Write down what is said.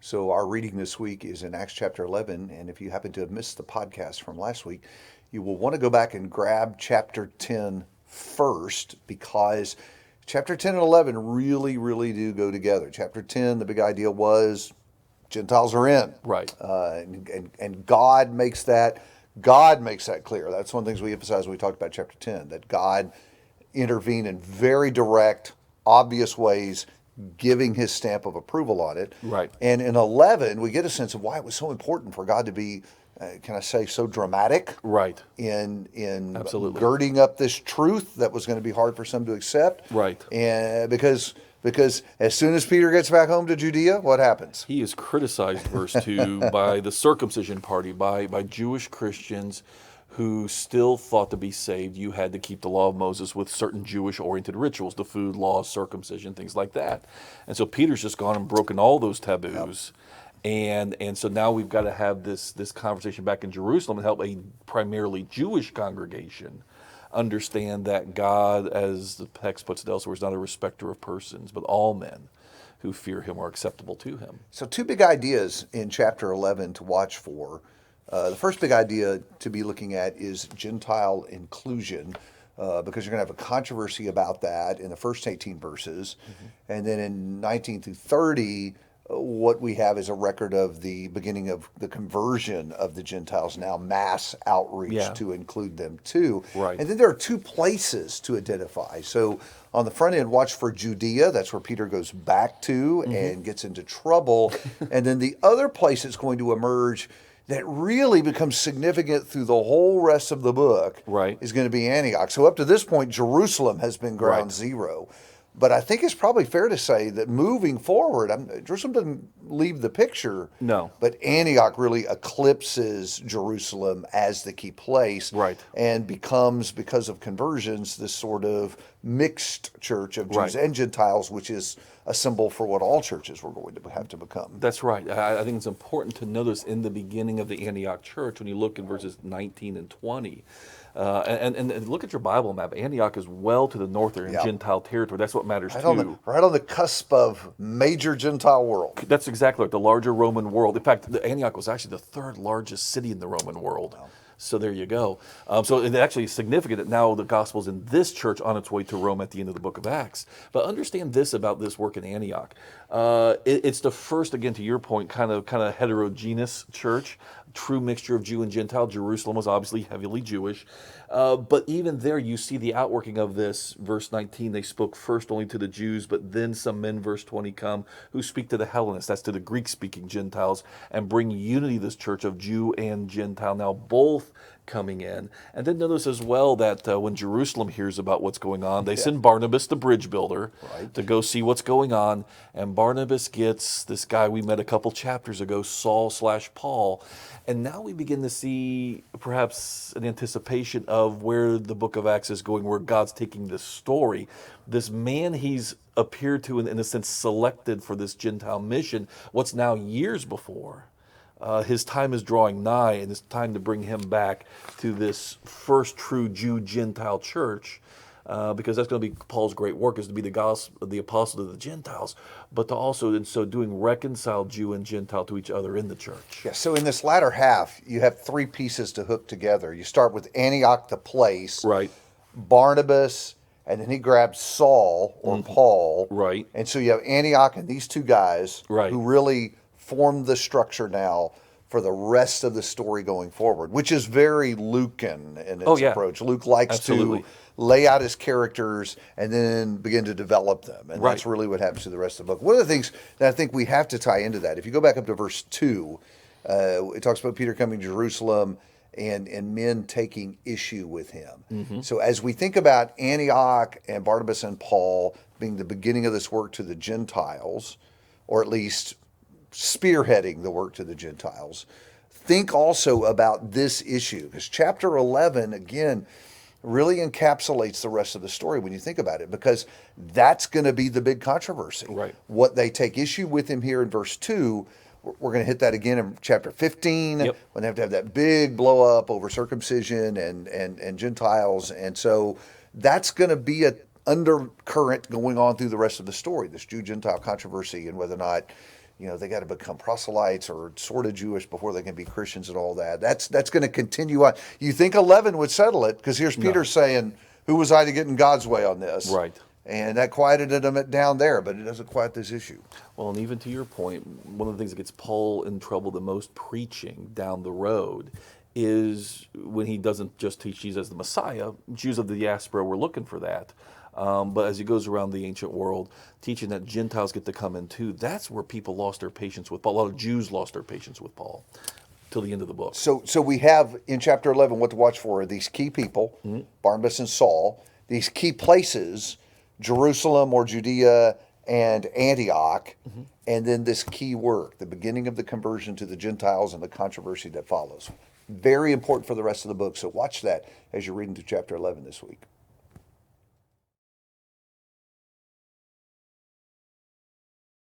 So our reading this week is in Acts chapter 11, and if you happen to have missed the podcast from last week, you will want to go back and grab chapter 10 first, because chapter 10 and 11 really do go together. Chapter 10, the big idea was Gentiles are in. Right. And God makes that clear. That's one of the things we emphasized when we talked about chapter 10, that God intervened in very direct, obvious ways, giving his stamp of approval on it. Right. And in 11, we get a sense of why it was so important for God to be, can I say, so dramatic Right. in Absolutely. girding up this truth that was going to be hard for some to accept. Right. And because as soon as Peter gets back home to Judea, what happens? He is criticized, verse 2, by the circumcision party, by Jewish Christians who still thought to be saved, you had to keep the law of Moses with certain Jewish-oriented rituals, the food laws, circumcision, things like that. And so Peter's just gone and broken all those taboos. Yep. And so now we've got to have this conversation back in Jerusalem and help a primarily Jewish congregation understand that God, as the text puts it elsewhere, is not a respecter of persons, but all men who fear him are acceptable to him. So two big ideas in chapter 11 to watch for. The first big idea to be looking at is Gentile inclusion, because you're going to have a controversy about that in the first 18 verses. Mm-hmm. And then in 19 through 30, what we have is a record of the beginning of the conversion of the Gentiles, now mass outreach to include them too. Right. And then there are two places to identify. So on the front end, watch for Judea. That's where Peter goes back to and gets into trouble. And then the other place that's going to emerge that really becomes significant through the whole rest of the book is going to be Antioch. So up to this point, Jerusalem has been ground zero. But I think it's probably fair to say that moving forward, Jerusalem doesn't leave the picture. No. But Antioch really eclipses Jerusalem as the key place. Right. And becomes, because of conversions, this sort of mixed church of Jews and Gentiles, which is a symbol for what all churches were going to have to become. That's right. I think it's important to notice in the beginning of the Antioch church, when you look in verses 19 and 20, and look at your Bible map. Antioch is well to the north there in Gentile territory. That's what matters too. Right on the cusp of major Gentile world. That's exactly right, the larger Roman world. In fact, Antioch was actually the third largest city in the Roman world. Wow. So there you go. So it actually is significant that now the gospel's in this church on its way to Rome at the end of the book of Acts. But understand this about this work in Antioch. It's the first, again, to your point, kind of heterogeneous church, true mixture of Jew and Gentile. Jerusalem was obviously heavily Jewish. But even there, you see the outworking of this. Verse 19, they spoke first only to the Jews, but then some men, verse 20, come who speak to the Hellenists, that's to the Greek-speaking Gentiles, and bring unity to this church of Jew and Gentile, now both coming in. And then notice as well that when Jerusalem hears about what's going on, they send Barnabas, the bridge builder, to go see what's going on. And Barnabas gets this guy we met a couple chapters ago, Saul/Paul. And now we begin to see perhaps an anticipation of where the book of Acts is going, where God's taking this story. This man he's appeared to, in a sense, selected for this Gentile mission, what's now years before. His time is drawing nigh, and it's time to bring him back to this first true Jew-Gentile church, because that's going to be Paul's great work, is to be the gospel, the apostle to the Gentiles, but to also, in so doing, reconcile Jew and Gentile to each other in the church. Yeah, so in this latter half, you have three pieces to hook together. You start with Antioch, the place, Barnabas, and then he grabs Saul or Paul. Right. And so you have Antioch and these two guys who really form the structure now for the rest of the story going forward, which is very Lucan in its approach. Luke likes to lay out his characters and then begin to develop them. And that's really what happens to the rest of the book. One of the things that I think we have to tie into that, if you go back up to verse 2, it talks about Peter coming to Jerusalem and men taking issue with him. Mm-hmm. So as we think about Antioch and Barnabas and Paul being the beginning of this work to the Gentiles, or at least spearheading the work to the Gentiles, think also about this issue, because chapter 11, again, really encapsulates the rest of the story when you think about it, because that's going to be the big controversy. Right. What they take issue with him here in verse 2, we're going to hit that again in chapter 15, when they have to have that big blow up over circumcision and Gentiles. And so that's going to be a undercurrent going on through the rest of the story, this Jew-Gentile controversy, and whether or not they got to become proselytes or sort of Jewish before they can be Christians and all that. That's going to continue on. You think 11 would settle it, because here's Peter saying, who was I to get in God's way on this? Right. And that quieted them down there, but it doesn't quiet this issue. Well, and even to your point, one of the things that gets Paul in trouble the most preaching down the road is when he doesn't just teach Jesus as the Messiah. Jews of the diaspora were looking for that. But as he goes around the ancient world, teaching that Gentiles get to come in too, that's where people lost their patience with Paul. A lot of Jews lost their patience with Paul till the end of the book. So we have in chapter 11 what to watch for are these key people, Barnabas and Saul, these key places, Jerusalem or Judea and Antioch, and then this key work, the beginning of the conversion to the Gentiles and the controversy that follows. Very important for the rest of the book, so watch that as you're reading through chapter 11 this week.